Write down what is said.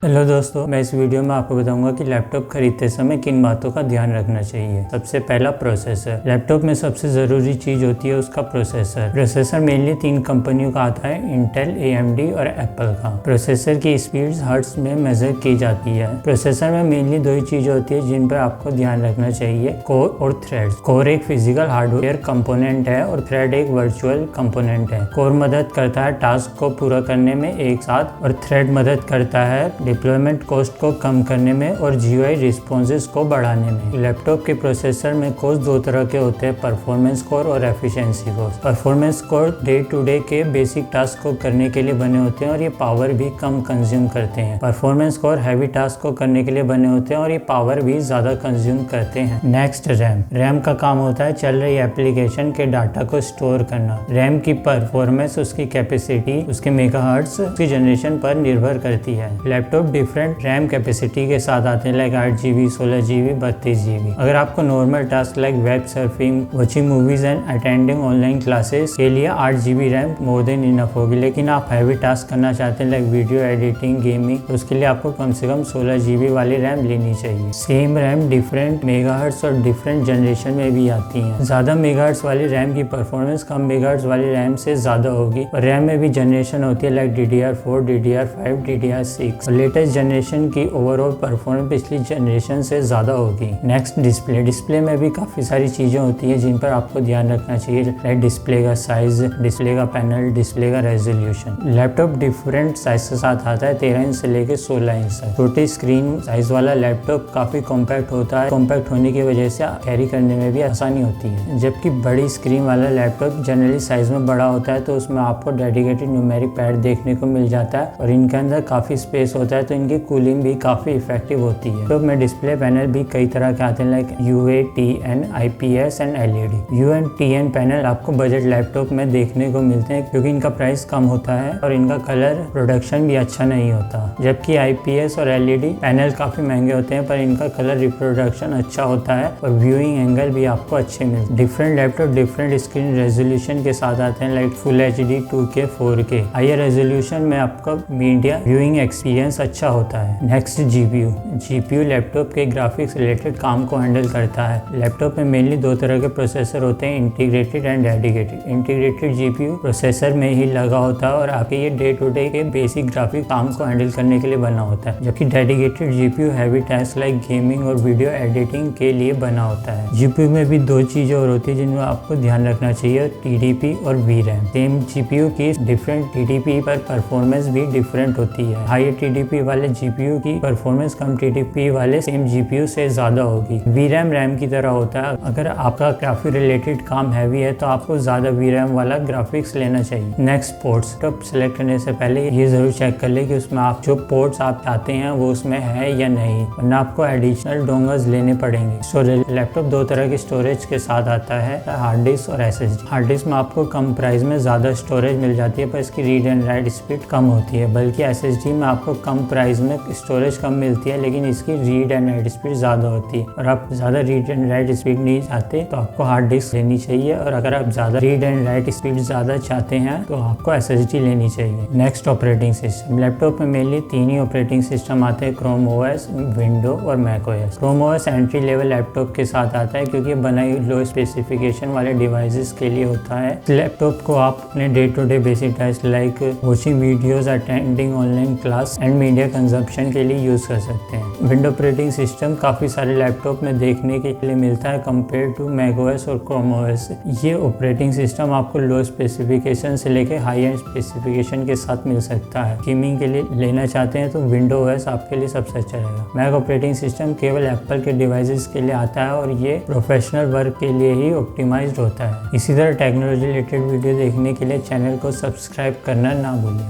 Hello दोस्तों, मैं इस वीडियो में आपको बताऊंगा कि लैपटॉप खरीदते समय किन बातों का ध्यान रखना चाहिए। सबसे पहला, प्रोसेसर। लैपटॉप में सबसे ज़रूरी चीज़ होती है उसका प्रोसेसर। प्रोसेसर मेनली 3 कंपनियों का आता है, इंटेल, AMD और एप्पल का। प्रोसेसर की स्पीड हर्ट्ज में मेजर की जाती है। प्रोसेसर में मेनली 2 ही चीज़ें होती है जिन पर आपको ध्यान रखना चाहिए, कोर और थ्रेड। कोर एक फिजिकल हार्डवेयर कंपोनेंट है और थ्रेड एक वर्चुअल कंपोनेंट है। कोर मदद करता है टास्क को पूरा करने में एक साथ, और थ्रेड मदद करता है डिप्लॉयमेंट कॉस्ट को कम करने में और GUI रिस्पॉन्सेज को बढ़ाने में। लैपटॉप के प्रोसेसर में कोर 2 तरह के होते हैं, परफॉर्मेंस कोर और efficiency core. Performance core day to day के बेसिक टास्क को करने के लिए बने होते हैं और ये पावर भी कम कंज्यूम करते हैं। परफॉर्मेंस कोर हैवी टास्क को करने के लिए बने होते हैं और ये पावर भी ज्यादा कंज्यूम करते हैं। Next, RAM. रैम का काम होता है चल रही एप्लीकेशन के डाटा को स्टोर करना। रैम की परफॉर्मेंस उसकी कैपेसिटी, उसके मेगाहर्ट्ज, उसकी जनरेशन पर निर्भर करती है। लैपटॉप डिफरेंट रैम कैपेसिटी के साथ आते हैं, लाइक 8GB, 16GB, 32GB। अगर आपको normal task like web surfing, watching movies and attending online classes के लिए 8GB RAM more than enough होगी। लेकिन आप हैवी टास्क करना चाहते हैं लाइक वीडियो एडिटिंग, गेमिंग, तो उसके लिए आपको कम से कम 16GB वाली रैम लेनी चाहिए। सेम रैम डिफरेंट मेगाहर्ट्ज और डिफरेंट जनरेशन में भी आती है। ज्यादा मेगाहर्ट्ज वाली रैम की परफॉर्मेंस कम मेगाहर्ट्ज वाली रैम से ज्यादा होगी। और रैम में भी जनरेशन होती है like DDR4, DDR5, DDR6। Latest generation की ओवरऑल परफॉर्मेंस पिछली जनरेशन से ज्यादा होगी। Next, display. डिस्प्ले में भी काफी सारी चीजें होती है जिन पर आपको ध्यान रखना चाहिए, लाइक डिस्प्ले का साइज, डिस्प्ले का पैनल, डिस्प्ले का रेजोल्यूशन। लैपटॉप डिफरेंट साइज के साथ आता है, 13 इंच से लेकर 16 इंच तक। छोटी स्क्रीन साइज वाला लैपटॉप काफी कॉम्पैक्ट होता है। कॉम्पैक्ट होने की वजह से कैरी करने में भी आसानी होती है। जबकि बड़ी स्क्रीन वाला लैपटॉप जनरली साइज में बड़ा होता है, तो उसमें आपको डेडिकेटेड न्यूमेरिक पैड देखने को मिल जाता है और इनके अंदर काफी स्पेस होता है, तो इनकी कूलिंग भी काफी इफेक्टिव होती है। तो में डिस्प्ले पैनल भी कई तरह के आते हैं, like UA, TN, IPS and LED। UA and TN panel आपको बजट लैपटॉप में देखने को मिलते हैं क्योंकि इनका प्राइस कम होता है और इनका कलर प्रोडक्शन भी अच्छा नहीं होता। जबकि IPS और LED पैनल काफी महंगे होते हैं पर इनका कलर रिप्रोडक्शन अच्छा होता है और व्यूइंग एंगल भी आपको अच्छे मिलते हैं। Different laptop different screen resolution के साथ आते हैं, like full HD, 2K, 4K। Higher resolution में आपका मीडिया व्यूइंग एक्सपीरियंस अच्छा होता है। नेक्स्ट, GPU लैपटॉप के ग्राफिक्स रिलेटेड काम को हैंडल करता है। लैपटॉप में मेनली 2 तरह के प्रोसेसर होते हैं, integrated and dedicated. Integrated GPU processor में ही लगा होता है और आपके ये डे टू डे के बेसिक ग्राफिक काम को हैंडल करने के लिए बना होता है। जबकि dedicated GPU heavy task like gaming और वीडियो एडिटिंग के लिए बना होता है। GPU में भी 2 चीजें और होती है जिनमें आपको ध्यान रखना चाहिए, TDP और VRAM। सेम GPU की डिफरेंट TDP पर परफॉर्मेंस भी डिफरेंट होती है। हाई TDP वाले GPU की परफॉर्मेंस कम TDP वाले सेम GPU से ज्यादा होगी। VRAM रैम की तरह होता है। अगर आपका ग्राफिक रिलेटेड काम हैवी है तो आपको ज्यादा VRAM वाला ग्राफिक्स लेना चाहिए। Next, ports. लैपटॉप सेलेक्ट करने से पहले ये जरूर चेक कर ले कि उसमें आप जो पोर्ट्स आप चाहते हैं वो उसमें है या नहीं, वरना आपको एडिशनल डोंगल्स लेने पड़ेंगे। स्टोरेज। लैपटॉप 2 तरह के स्टोरेज के साथ आता है, हार्ड डिस्क और SSD। हार्ड डिस्क में आपको कम प्राइस में ज्यादा स्टोरेज मिल जाती है पर इसकी रीड एंड राइट स्पीड कम होती है, बल्कि SSD में आपको कम प्राइस में स्टोरेज कम मिलती है लेकिन इसकी रीड एंड राइट स्पीड ज्यादा होती है। और आप ज्यादा रीड एंड राइट स्पीड नहीं चाहते तो आपको हार्ड डिस्क लेनी चाहिए, और अगर आप ज्यादा रीड एंड राइट स्पीड ज्यादा चाहते हैं तो आपको SSD लेनी चाहिए। Next, operating system. लैपटॉप में मेनली 3 ही ऑपरेटिंग सिस्टम आते हैं, क्रोम OS, विंडो और mac OS। Chrome OS entry level laptop के साथ आता है क्योंकि बनाई लो स्पेसिफिकेशन वाले डिवाइसेस के लिए होता है। लैपटॉप को आप अपने day to day basic task like watching videos, attending online class and media consumption के लिए यूज कर सकते हैं। विंडो ऑपरेटिंग सिस्टम काफी सारे लैपटॉप में देखने के लिए मिलता है कंपेयर टू मैक OS और क्रोम OS। ये ऑपरेटिंग सिस्टम आपको लो स्पेसिफिकेशन से लेकर हाई एंड स्पेसिफिकेशन के साथ मिल सकता है। गेमिंग के लिए लेना चाहते हैं तो विंडो OS आपके लिए सबसे अच्छा रहेगा। मैक ऑपरेटिंग सिस्टम केवल एप्पल के डिवाइसेस के लिए आता है और ये प्रोफेशनल वर्क के लिए ही ऑप्टिमाइज्ड होता है। इसी तरह टेक्नोलॉजी रिलेटेड वीडियो देखने के लिए चैनल को सब्सक्राइब करना ना भूलें।